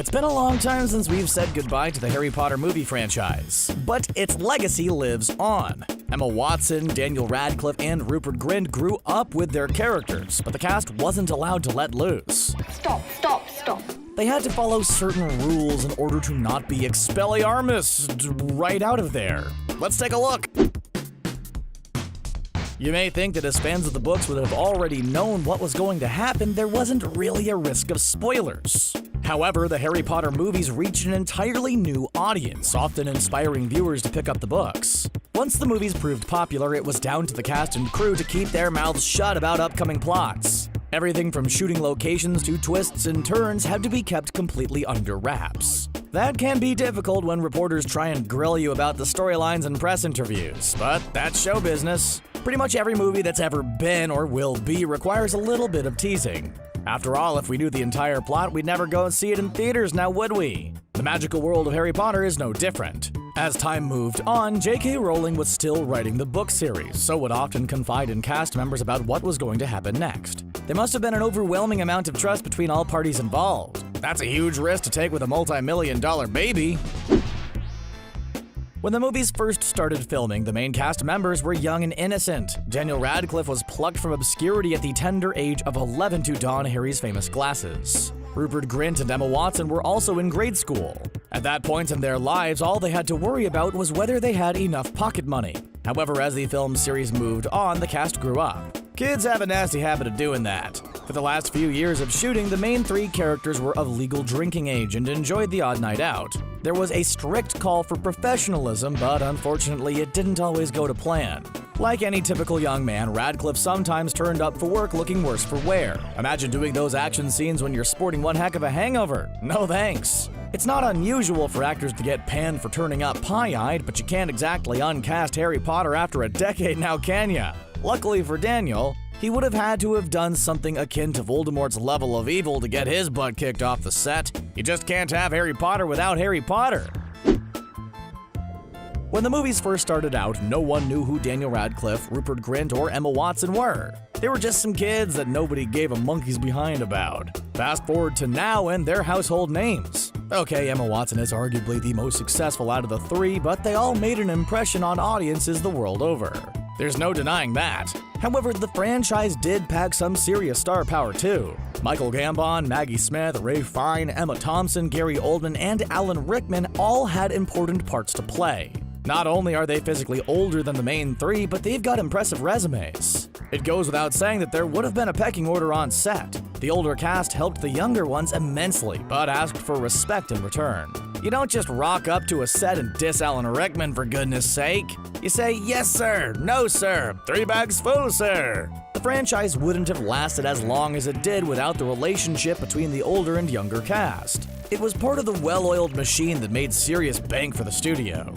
It's been a long time since we've said goodbye to the Harry Potter movie franchise, but its legacy lives on. Emma Watson, Daniel Radcliffe, and Rupert Grint grew up with their characters, but the cast wasn't allowed to let loose. Stop. They had to follow certain rules in order to not be Expelliarmus right out of there. Let's take a look. You may think that as fans of the books would have already known what was going to happen, there wasn't really a risk of spoilers. However, the Harry Potter movies reached an entirely new audience, often inspiring viewers to pick up the books. Once the movies proved popular, it was down to the cast and crew to keep their mouths shut about upcoming plots. Everything from shooting locations to twists and turns had to be kept completely under wraps. That can be difficult when reporters try and grill you about the storylines and press interviews, but that's show business. Pretty much every movie that's ever been or will be requires a little bit of teasing. After all, if we knew the entire plot, we'd never go and see it in theaters, now would we? The magical world of Harry Potter is no different. As time moved on, J.K. Rowling was still writing the book series, so would often confide in cast members about what was going to happen next. There must have been an overwhelming amount of trust between all parties involved. That's a huge risk to take with a multi-million-dollar baby. When the movies first started filming, the main cast members were young and innocent. Daniel Radcliffe was plucked from obscurity at the tender age of 11 to don Harry's famous glasses. Rupert Grint and Emma Watson were also in grade school. At that point in their lives, all they had to worry about was whether they had enough pocket money. However, as the film series moved on, the cast grew up. Kids have a nasty habit of doing that. For the last few years of shooting, the main three characters were of legal drinking age and enjoyed the odd night out. There was a strict call for professionalism, but unfortunately it didn't always go to plan. Like any typical young man, Radcliffe sometimes turned up for work looking worse for wear. Imagine doing those action scenes when you're sporting one heck of a hangover. No thanks. It's not unusual for actors to get panned for turning up pie-eyed, but you can't exactly uncast Harry Potter after a decade now, can ya? Luckily for Daniel, he would have had to have done something akin to Voldemort's level of evil to get his butt kicked off the set. You just can't have Harry Potter without Harry Potter. When the movies first started out, no one knew who Daniel Radcliffe, Rupert Grint, or Emma Watson were. They were just some kids that nobody gave a monkey's behind about. Fast forward to now and they're household names. Okay, Emma Watson is arguably the most successful out of the three, but they all made an impression on audiences the world over. There's no denying that. However, the franchise did pack some serious star power too. Michael Gambon, Maggie Smith, Ralph Fiennes, Emma Thompson, Gary Oldman, and Alan Rickman all had important parts to play. Not only are they physically older than the main three, but they've got impressive resumes. It goes without saying that there would have been a pecking order on set. The older cast helped the younger ones immensely, but asked for respect in return. You don't just rock up to a set and diss Alan Rickman, for goodness sake. You say, yes sir, no sir, 3 bags full sir. The franchise wouldn't have lasted as long as it did without the relationship between the older and younger cast. It was part of the well-oiled machine that made serious bank for the studio.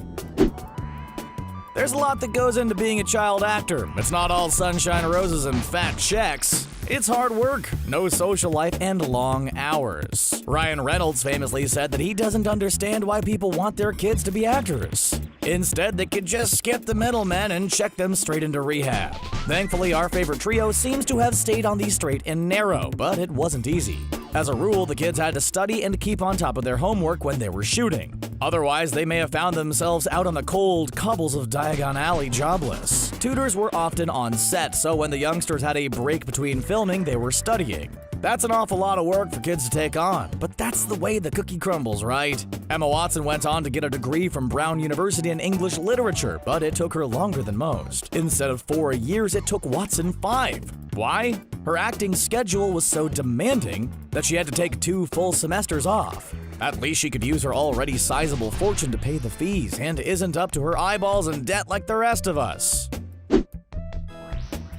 There's a lot that goes into being a child actor. It's not all sunshine, roses, and fat checks. It's hard work, no social life, and long hours. Ryan Reynolds famously said that he doesn't understand why people want their kids to be actors. Instead, they could just skip the middlemen and check them straight into rehab. Thankfully, our favorite trio seems to have stayed on the straight and narrow, but it wasn't easy. As a rule, the kids had to study and keep on top of their homework when they were shooting. Otherwise, they may have found themselves out on the cold cobbles of Diagon Alley jobless. Tutors were often on set, so when the youngsters had a break between filming, they were studying. That's an awful lot of work for kids to take on, but that's the way the cookie crumbles, right? Emma Watson went on to get a degree from Brown University in English literature, but it took her longer than most. Instead of 4 years, it took Watson 5. Why? Her acting schedule was so demanding that she had to take 2 full semesters off. At least she could use her already sizable fortune to pay the fees and isn't up to her eyeballs in debt like the rest of us.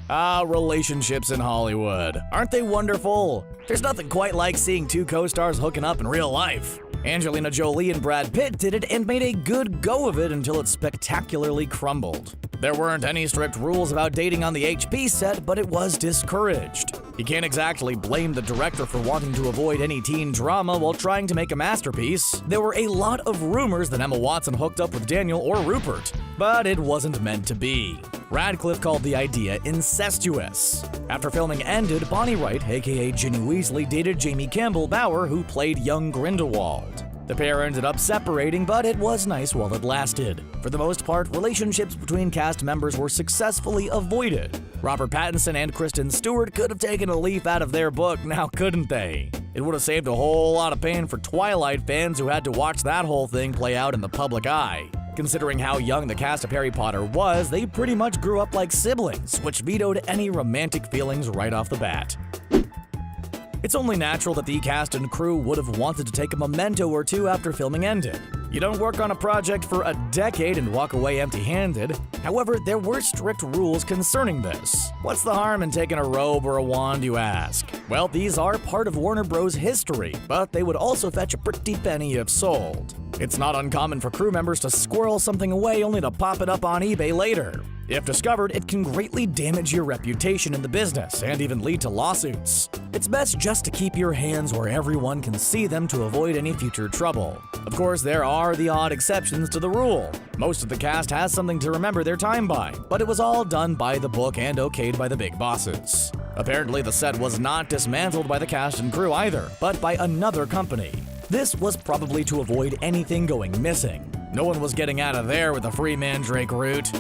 Relationships in Hollywood. Aren't they wonderful? There's nothing quite like seeing 2 co-stars hooking up in real life. Angelina Jolie and Brad Pitt did it and made a good go of it until it spectacularly crumbled. There weren't any strict rules about dating on the HP set, but it was discouraged. You can't exactly blame the director for wanting to avoid any teen drama while trying to make a masterpiece. There were a lot of rumors that Emma Watson hooked up with Daniel or Rupert, but it wasn't meant to be. Radcliffe called the idea incestuous. After filming ended, Bonnie Wright, aka Ginny Weasley, dated Jamie Campbell Bower, who played young Grindelwald. The pair ended up separating, but it was nice while it lasted. For the most part, relationships between cast members were successfully avoided. Robert Pattinson and Kristen Stewart could have taken a leaf out of their book, now couldn't they? It would have saved a whole lot of pain for Twilight fans who had to watch that whole thing play out in the public eye. Considering how young the cast of Harry Potter was, they pretty much grew up like siblings, which vetoed any romantic feelings right off the bat. It's only natural that the cast and crew would have wanted to take a memento or two after filming ended. You don't work on a project for a decade and walk away empty-handed. However, there were strict rules concerning this. What's the harm in taking a robe or a wand, you ask? Well, these are part of Warner Bros. History, but they would also fetch a pretty penny if sold. It's not uncommon for crew members to squirrel something away only to pop it up on eBay later. If discovered, it can greatly damage your reputation in the business and even lead to lawsuits. It's best just to keep your hands where everyone can see them to avoid any future trouble. Of course, there are the odd exceptions to the rule. Most of the cast has something to remember their time by, but it was all done by the book and okayed by the big bosses. Apparently, the set was not dismantled by the cast and crew either, but by another company. This was probably to avoid anything going missing. No one was getting out of there with a free Mandrake route.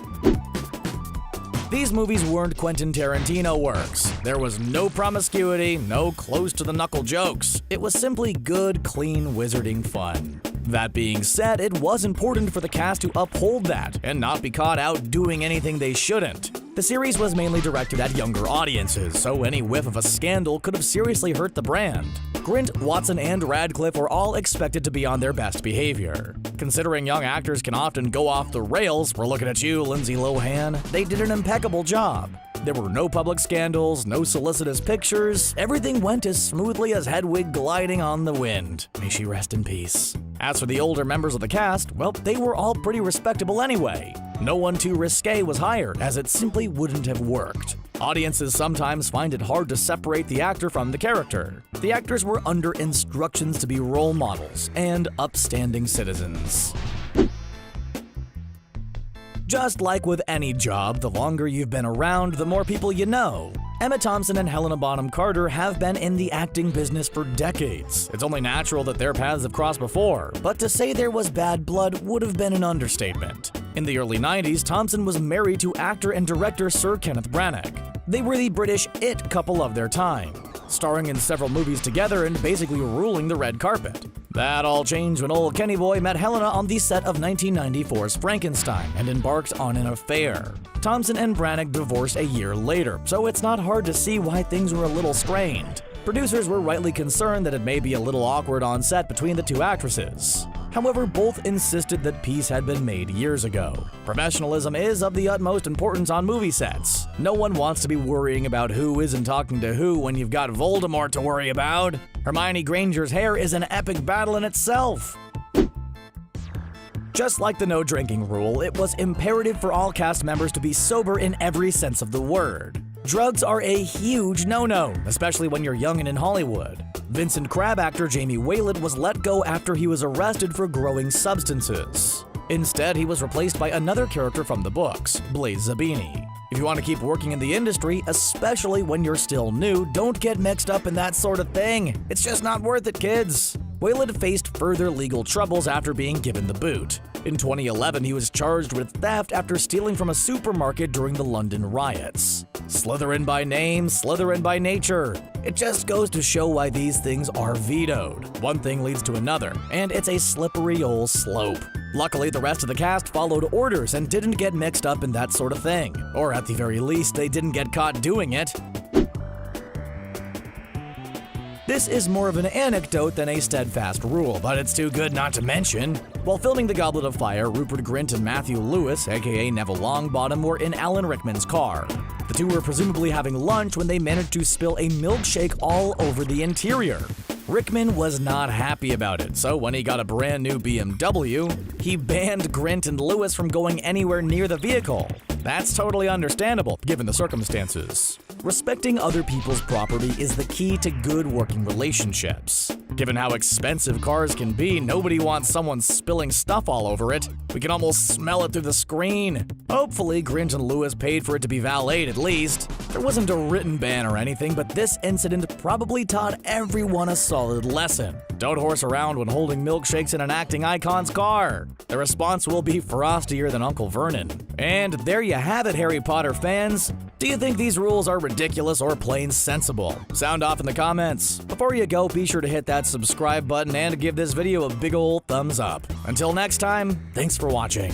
These movies weren't Quentin Tarantino works. There was no promiscuity, no close-to-the-knuckle jokes. It was simply good, clean wizarding fun. That being said, it was important for the cast to uphold that and not be caught out doing anything they shouldn't. The series was mainly directed at younger audiences, so any whiff of a scandal could have seriously hurt the brand. Grint, Watson, and Radcliffe were all expected to be on their best behavior. Considering young actors can often go off the rails, we're looking at you, Lindsay Lohan, they did an impeccable job. There were no public scandals, no solicitous pictures, everything went as smoothly as Hedwig gliding on the wind. May she rest in peace. As for the older members of the cast, well, they were all pretty respectable anyway. No one too risque was hired, as it simply wouldn't have worked. Audiences sometimes find it hard to separate the actor from the character. The actors were under instructions to be role models and upstanding citizens. Just like with any job, the longer you've been around, the more people you know. Emma Thompson and Helena Bonham Carter have been in the acting business for decades. It's only natural that their paths have crossed before, but to say there was bad blood would have been an understatement. In the early 90s, Thompson was married to actor and director Sir Kenneth Branagh. They were the British it couple of their time, starring in several movies together and basically ruling the red carpet. That all changed when old Kenny Boy met Helena on the set of 1994's Frankenstein and embarked on an affair. Thompson and Branagh divorced a year later, so it's not hard to see why things were a little strained. Producers were rightly concerned that it may be a little awkward on set between the two actresses. However, both insisted that peace had been made years ago. Professionalism is of the utmost importance on movie sets. No one wants to be worrying about who isn't talking to who when you've got Voldemort to worry about. Hermione Granger's hair is an epic battle in itself. Just like the no drinking rule, it was imperative for all cast members to be sober in every sense of the word. Drugs are a huge no-no, especially when you're young and in Hollywood. Vincent Crabbe actor Jamie Wayland was let go after he was arrested for growing substances. Instead, he was replaced by another character from the books, Blaze Zabini. If you want to keep working in the industry, especially when you're still new, don't get mixed up in that sort of thing. It's just not worth it, kids. Wayland faced further legal troubles after being given the boot. In 2011, he was charged with theft after stealing from a supermarket during the London riots. Slytherin by name, Slytherin by nature. It just goes to show why these things are vetoed. One thing leads to another, and it's a slippery old slope. Luckily, the rest of the cast followed orders and didn't get mixed up in that sort of thing. Or at the very least, they didn't get caught doing it. This is more of an anecdote than a steadfast rule, but it's too good not to mention. While filming The Goblet of Fire, Rupert Grint and Matthew Lewis, aka Neville Longbottom, were in Alan Rickman's car. The two were presumably having lunch when they managed to spill a milkshake all over the interior. Rickman was not happy about it, so when he got a brand new BMW, he banned Grint and Lewis from going anywhere near the vehicle. That's totally understandable, given the circumstances. respecting other people's property is the key to good working relationships. Given how expensive cars can be, nobody wants someone spilling stuff all over it. We can almost smell it through the screen. Hopefully, Grinch and Lewis paid for it to be valeted at least. There wasn't a written ban or anything, but this incident probably taught everyone a solid lesson. Don't horse around when holding milkshakes in an acting icon's car. The response will be frostier than Uncle Vernon. And there you have it, Harry Potter fans. Do you think these rules are ridiculous or plain sensible? Sound off in the comments. Before you go, be sure to hit that subscribe button and give this video a big ol' thumbs up. Until next time, thanks for watching.